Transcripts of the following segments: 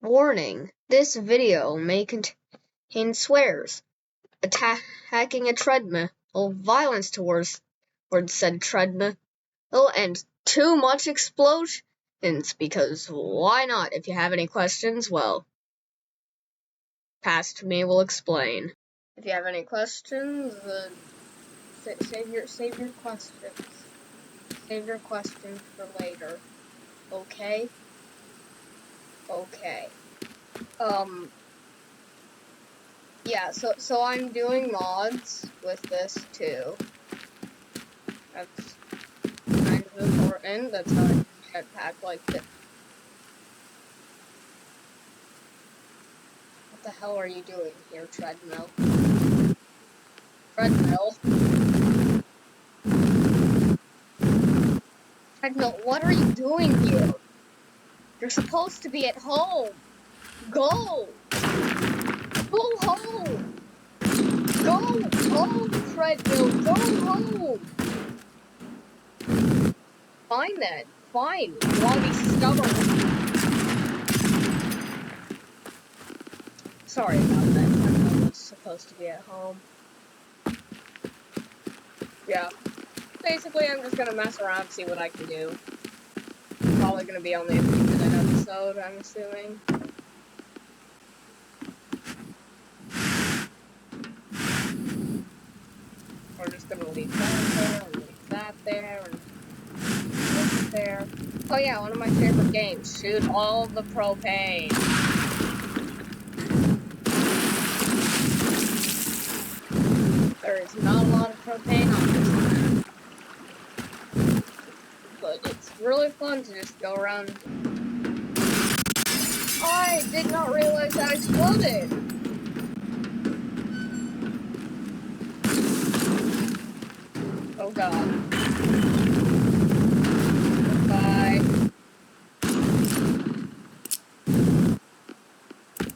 Warning, this video may contain swears, attacking a treadmill, violence towards said treadmill, and too much explosions, because why not? If you have any questions, well, past me will explain. If you have any questions, save your questions. Save your questions for later. Okay? Okay. Yeah, so I'm doing mods with this too. That's kind of important. That's how I jetpack like this. What the hell are you doing here, treadmill? Treadmill? Treadmill, what are you doing here? You're supposed to be at home. Go! Go home! Go home, treadmill! Go home! Fine then. Fine. You want to be stubborn. Sorry about that. I was supposed to be at home. Yeah. Basically, I'm just gonna mess around, see what I can do. Probably gonna be only a 3-minute episode, I'm assuming. We're just gonna leave that there, and leave that there, and this there. Oh yeah, one of my favorite games. Shoot all the propane. There is not a lot of propane on this one. But it's really fun to just go around. I did not realize that exploded. Oh god. Goodbye.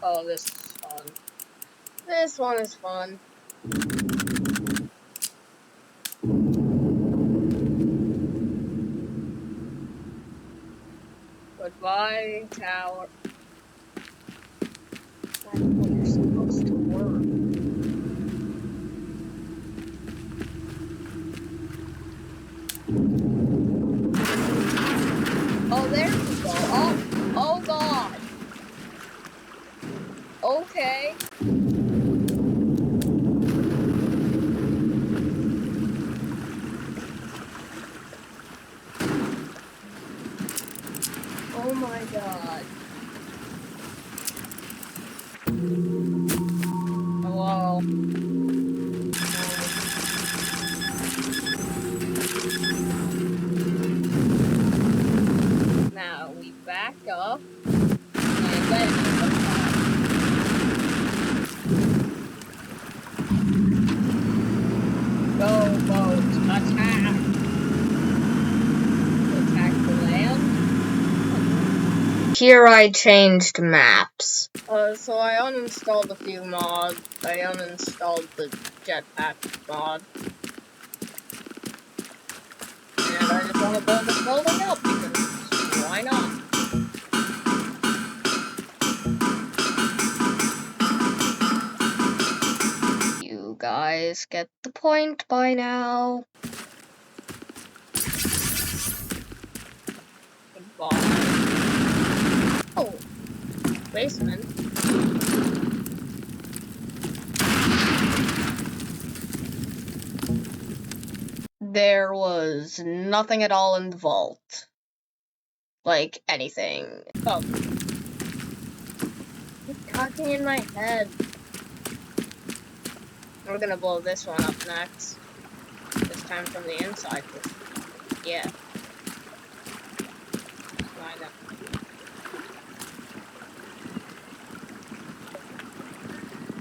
Oh, this is fun. This one is fun. Goodbye, tower. That's what you're supposed to work. Oh, there we go. Oh god. Okay. Oh my god. Hello. Now we back up, and then go boat, attack! Attack the land. Here I changed maps. So I uninstalled a few mods. I uninstalled the jetpack mod. And I just want to build this building up because why not? You guys get the point by now. Goodbye. Oh, basement. There was nothing at all in the vault. Like, anything. Oh. It's talking in my head. We're gonna blow this one up next. This time from the inside. Yeah. Why not?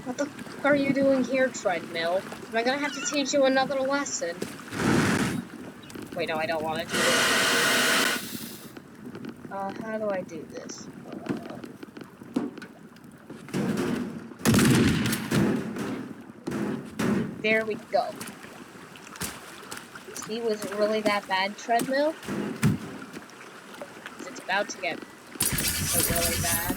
What the fuck are you doing here, treadmill? Am I gonna have to teach you another lesson? Wait, no, I don't want to do this. How do I do this? There we go. See, was it really that bad, treadmill? It's about to get really bad.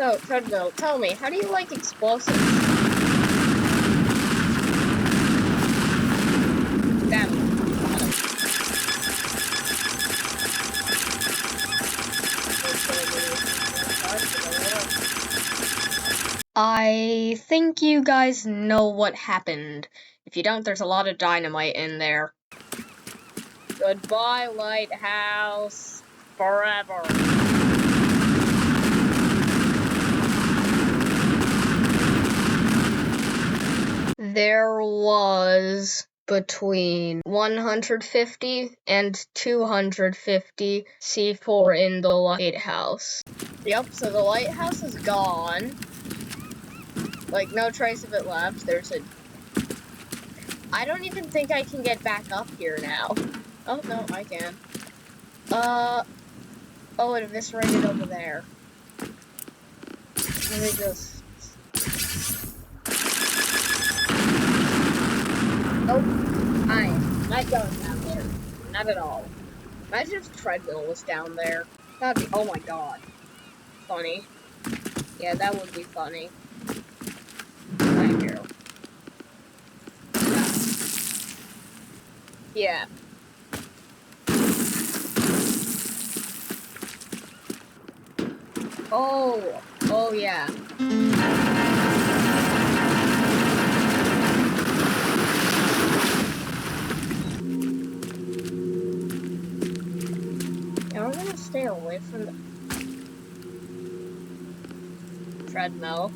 So, treadmill, tell me, how do you like explosives? Damn. I think you guys know what happened. If you don't, there's a lot of dynamite in there. Goodbye, lighthouse. Forever. There was between 150 and 250 C4 in the lighthouse. Yep, so the lighthouse is gone. Like, no trace of it left. There's a... I don't even think I can get back up here now. Oh, no, I can. Oh, it eviscerated over there. Let me just... Oh, I'm not going down there. Not at all. Imagine if the treadmill was down there. That'd be... Oh my god. Funny. Yeah, that would be funny. Right here. Yeah. Oh yeah. Yeah, we're gonna stay away from the treadmill.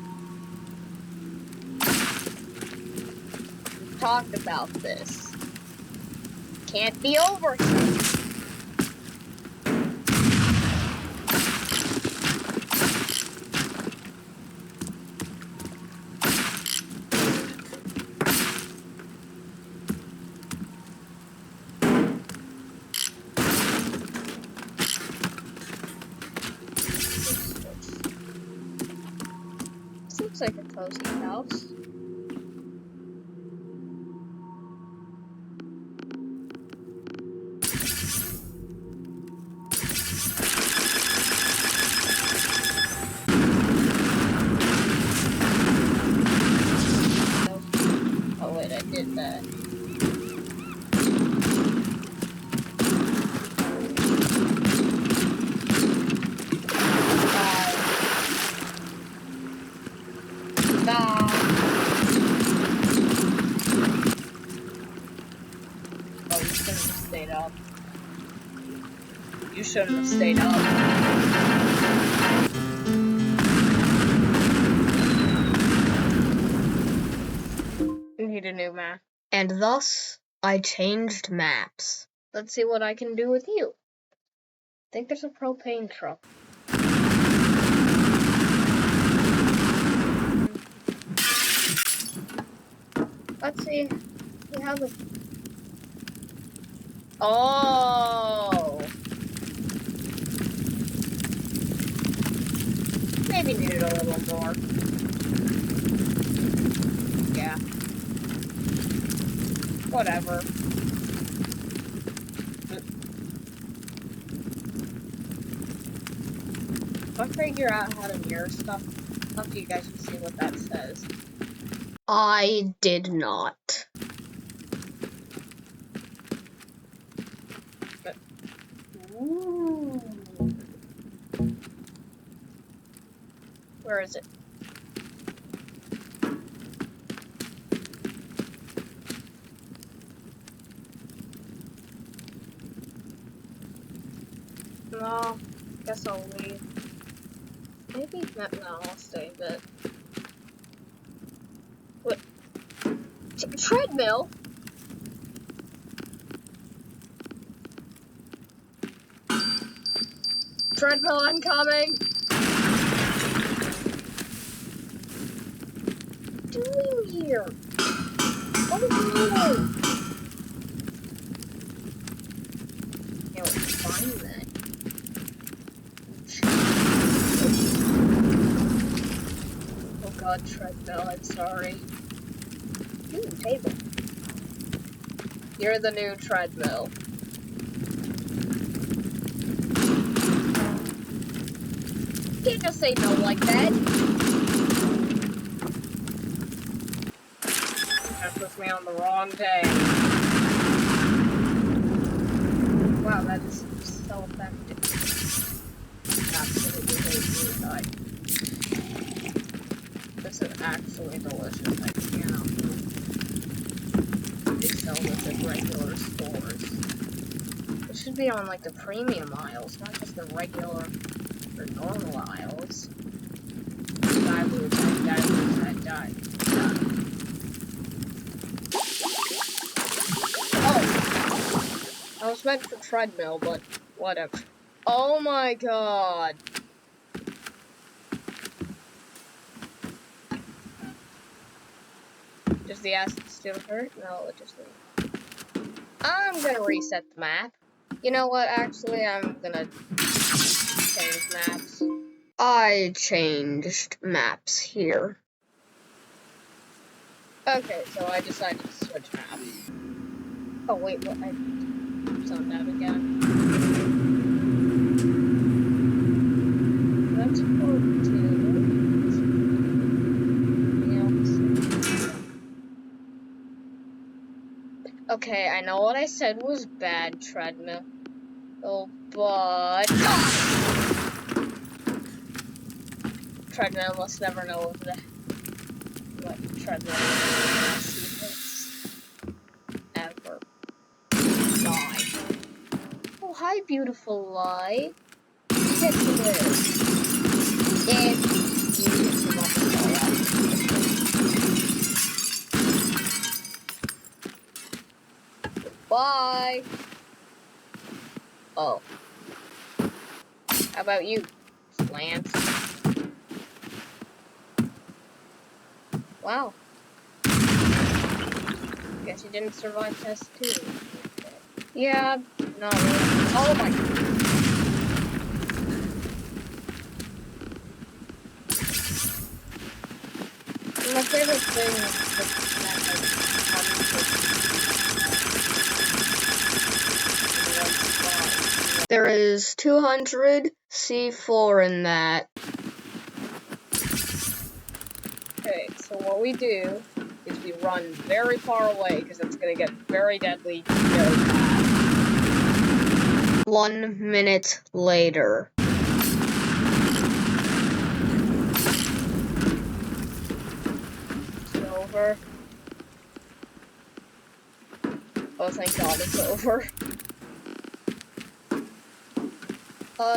We've talked about this. Can't be over here. This looks like a cozy house. Oh wait, I did that. Oh, you shouldn't have stayed up. You shouldn't have stayed up. Need a new map. And thus, I changed maps. Let's see what I can do with you. I think there's a propane truck. Let's see. We have a... Oh! Maybe needed a little more. Yeah. Whatever. If I figure out how to mirror stuff, I'll have you guys to see what that says. I did not. But, ooh. Where is it? No, guess I'll leave. Maybe not. No, I'll stay a bit. What? Treadmill? Treadmill, I'm coming! What are you doing here? Oh no! Can't find that. Oh god, treadmill, I'm sorry. Ooh, table. You're the new treadmill. can't just say no like that. That puts me on the wrong day. Wow, that is so effective. Absolutely hate suicide. This is actually delicious. I cannot believe they sell this at regular stores. It should be on like the premium aisles, not just the regular or normal aisles. Die. Oh! I was meant for treadmill, but whatever. Oh my god! Does the acid still hurt? No, it just didn't. I'm gonna reset the map. You know what? Actually, I'm gonna change maps. I changed maps here. Okay, so I decided to switch maps. Oh wait, what? I zoned out again. That's 14. Okay, I know what I said was bad, treadmill. Oh, but treadmill must never know of what treadmill is. Ever. Die. Oh, hi, beautiful light. Get to this. If you get to love Bye. Oh. How about you, Lance? Wow. Guess you didn't survive test 2. Yeah, not really. Oh my god. My favorite thing is there is 200 C4 in that. Okay, so what we do is we run very far away because it's gonna get very deadly very fast. 1 minute later. It's over. Oh, thank God it's over.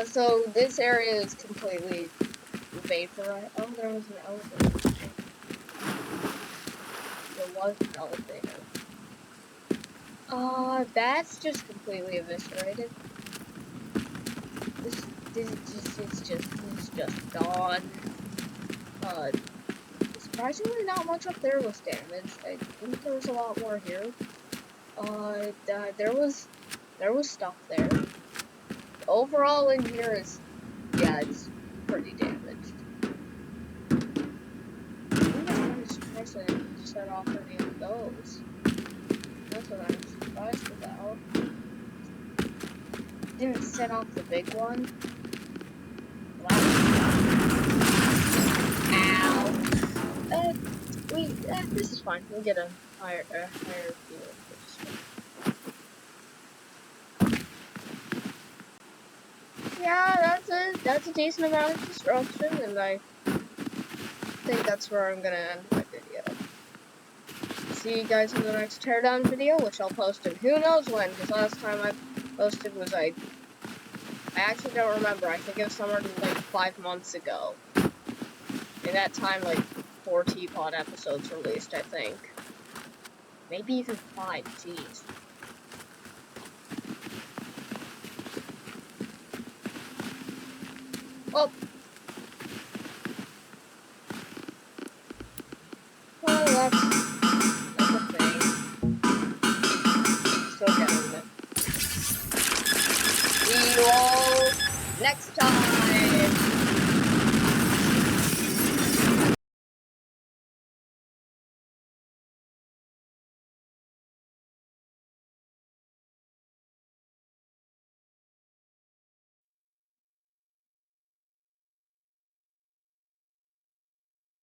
So this area is completely vaporized. Oh, there was an elevator. There was an elevator. That's just completely eviscerated. It's just gone. Surprisingly not much up there was damaged. I think there was a lot more here. There was stuff there. Overall in here is, yeah, it's pretty damaged. I'm surprised I didn't set off any of those. That's what I'm surprised about. Didn't set off the big one. Wow. Ow. This is fine. We'll get a higher view. Yeah, that's a decent amount of destruction, and I think that's where I'm gonna end my video. See you guys in the next Teardown video, which I'll post in who knows when, because last time I posted was I actually don't remember. I think it was somewhere like 5 months ago. In that time, like 4 Teapot episodes released, I think. Maybe even 5. Jeez. Oh. Well, that's a thing. Still getting it. See you all next time.